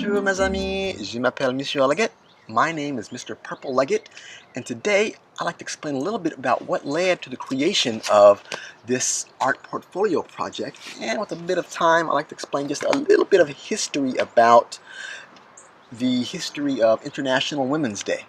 Bonjour mes amis, je m'appelle Monsieur Leggett. My name is Mr. Purple Leggett, and today I'd like to explain a little bit about what led to the creation of this Art Portfolio Project, and with a bit of time I'd like to explain just a little bit of history about the history of International Women's Day.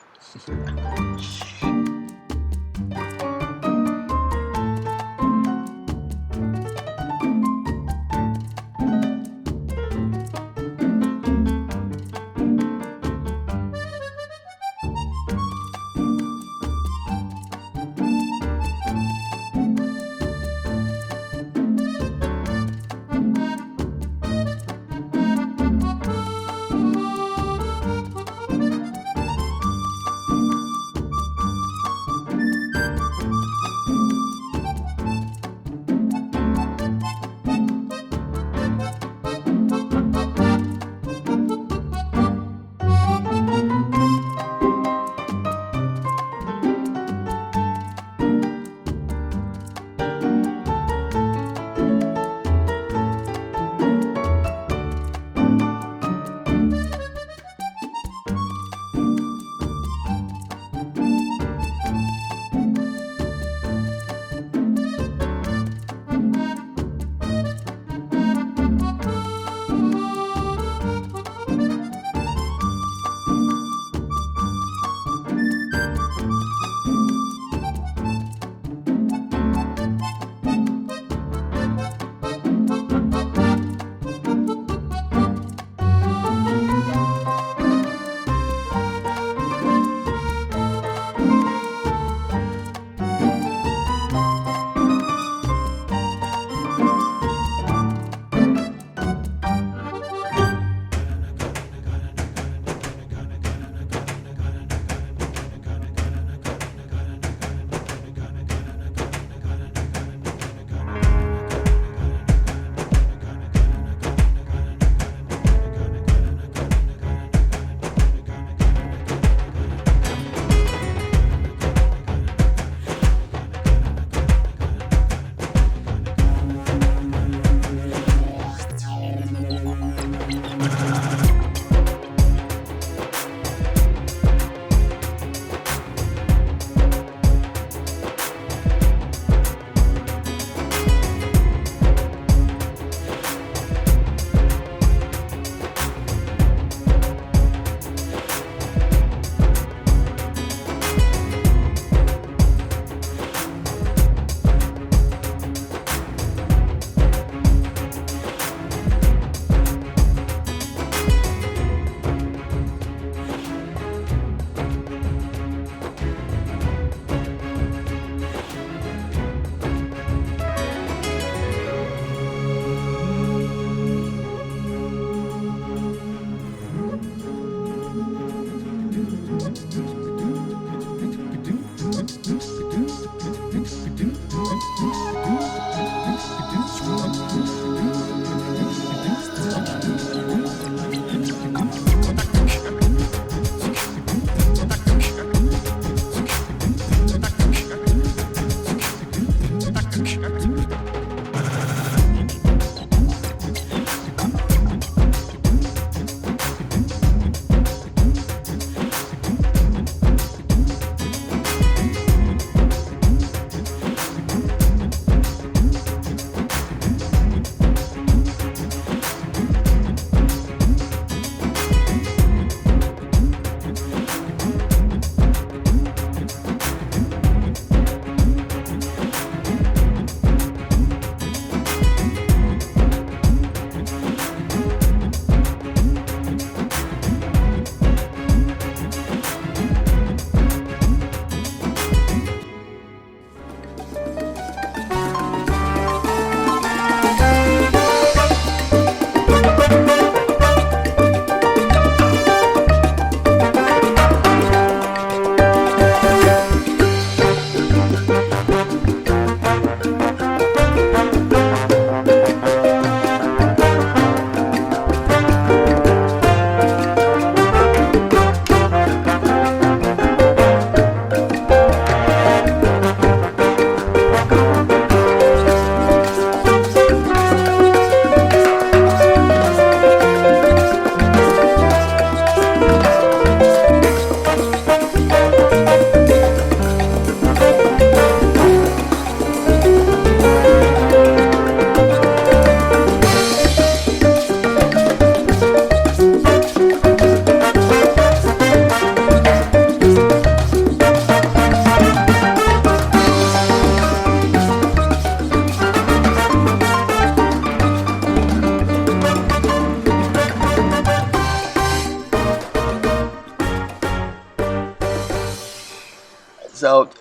So,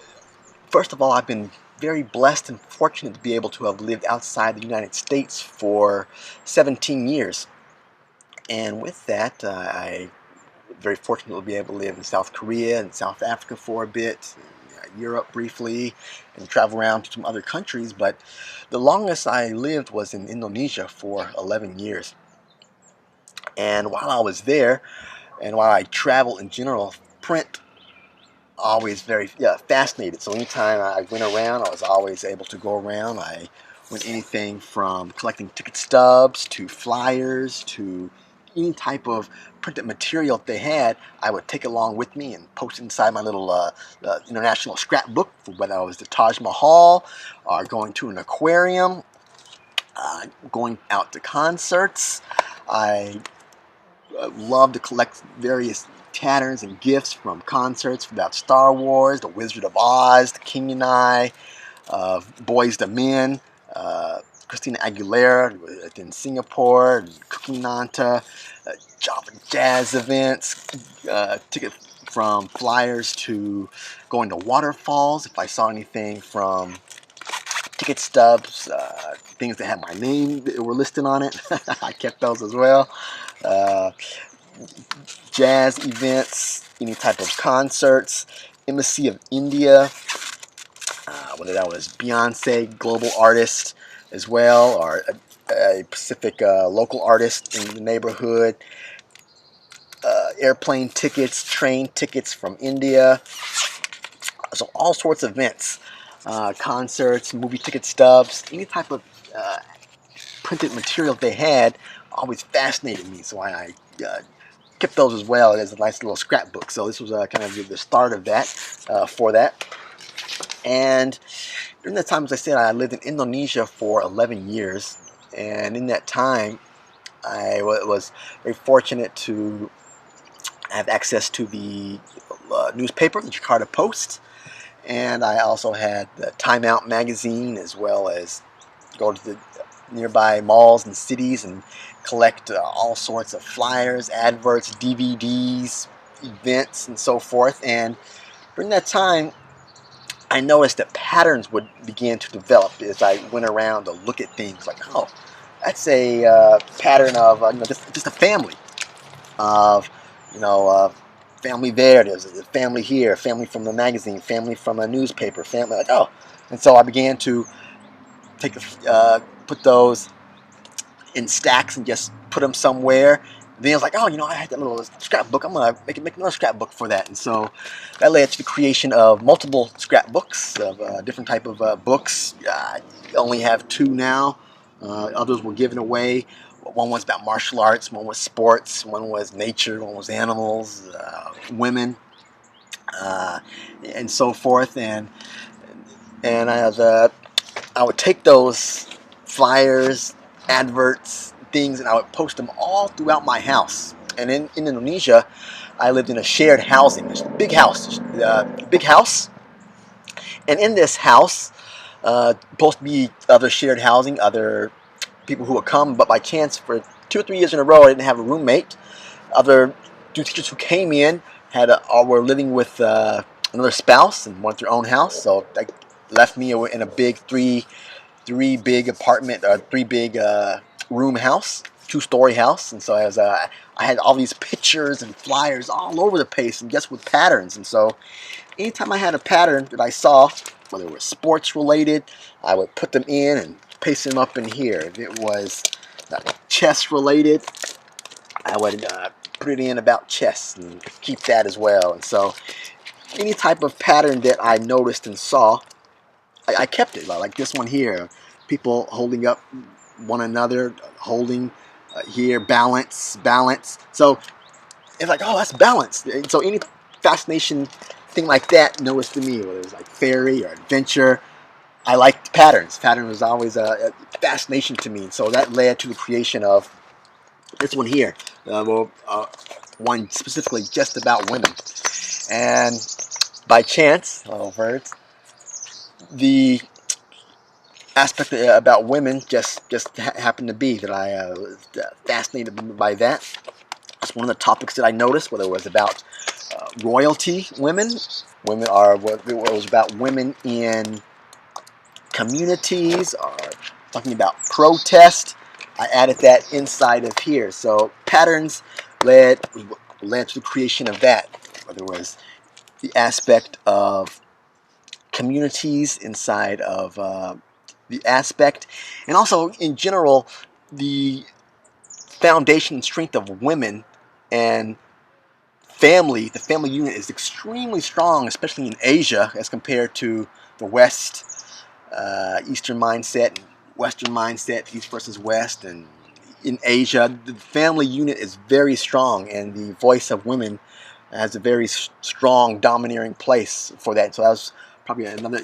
first of all, I've been very blessed and fortunate to be able to have lived outside the United States for 17 years. And with that, I very fortunate to be able to live in South Korea and South Africa for a bit, Europe briefly, and travel around to some other countries. But the longest I lived was in Indonesia for 11 years. And while I was there, and while I traveled in general, print always very fascinated. So anytime I went around, I was always able to go around. I went anything from collecting ticket stubs to flyers to any type of printed material that they had. I would take along with me and post it inside my little international scrapbook, for whether I was the Taj Mahal or going to an aquarium, going out to concerts. I love to collect various patterns and gifts from concerts about Star Wars, The Wizard of Oz, The King and I, Boys to Men, Christina Aguilera in Singapore, Cooking Nanta, Java Jazz events, ticket from flyers to going to waterfalls. If I saw anything from ticket stubs, things that had my name that were listed on it, I kept those as well. Jazz events, any type of concerts, Embassy of India, whether that was Beyonce, global artist as well, or a Pacific local artist in the neighborhood, airplane tickets, train tickets from India, so all sorts of events, concerts, movie ticket stubs, any type of printed material they had always fascinated me, so I kept those as well as a nice little scrapbook. So this was kind of the start of that, for that. And during that time, as I said, I lived in Indonesia for 11 years. And in that time, I was very fortunate to have access to the newspaper, the Jakarta Post. And I also had the Time Out magazine, as well as go to the nearby malls and cities and collect all sorts of flyers, adverts, DVDs, events, and so forth. And during that time, I noticed that patterns would begin to develop as I went around to look at things like, oh, that's a pattern of just a family of family there. There's a family here, family from the magazine, family from a newspaper, family like oh, and so I began to take put those in stacks and just put them somewhere. Then I was like, oh, I had that little scrapbook. I'm gonna make another scrapbook for that, and so that led to the creation of multiple scrapbooks of different type of books. I only have two now. Others were given away. One was about martial arts, one was sports, one was nature, one was animals, women, and so forth. And I would take those flyers, adverts, things, and I would post them all throughout my house. And in Indonesia, I lived in a shared housing, a big house, and in this house, supposed to be other shared housing, other people who would come, but by chance, for 2 or 3 years in a row, I didn't have a roommate. Other two teachers who came in were living with another spouse and wanted their own house, so they left me in a big three big apartment, three big room house, 2-story house. And so I had all these pictures and flyers all over the place, and just with patterns. And so anytime I had a pattern that I saw, whether it was sports related, I would put them in and paste them up in here. If it was chess related, I would put it in about chess and keep that as well. And so any type of pattern that I noticed and saw, I kept it. Like this one here, people holding up one another, holding here, balance. So it's like, oh, that's balance. And so any fascination thing like that noticed to me, whether it was like fairy or adventure, I liked patterns. Pattern was always a fascination to me. So that led to the creation of this one here. One specifically just about women. And by chance, oh birds, the aspect about women just happened to be that I was fascinated by that. It's one of the topics that I noticed, whether it was about royalty women Women are what was about women in communities, or talking about protest. I added that inside of here. So patterns led to the creation of that. Whether it was the aspect of communities inside of the aspect, and also in general the foundation and strength of women and family. The family unit is extremely strong, especially in Asia, as compared to the West, Eastern mindset, and Western mindset, East versus West. And in Asia, the family unit is very strong, and the voice of women has a very strong, domineering place for that. So that was probably another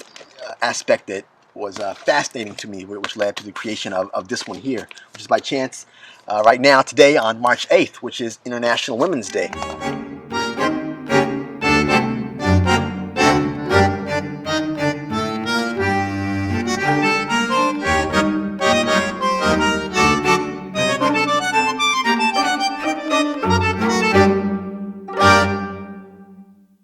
aspect that was fascinating to me, which led to the creation of this one here, which is by chance right now, today on March 8th, which is International Women's Day.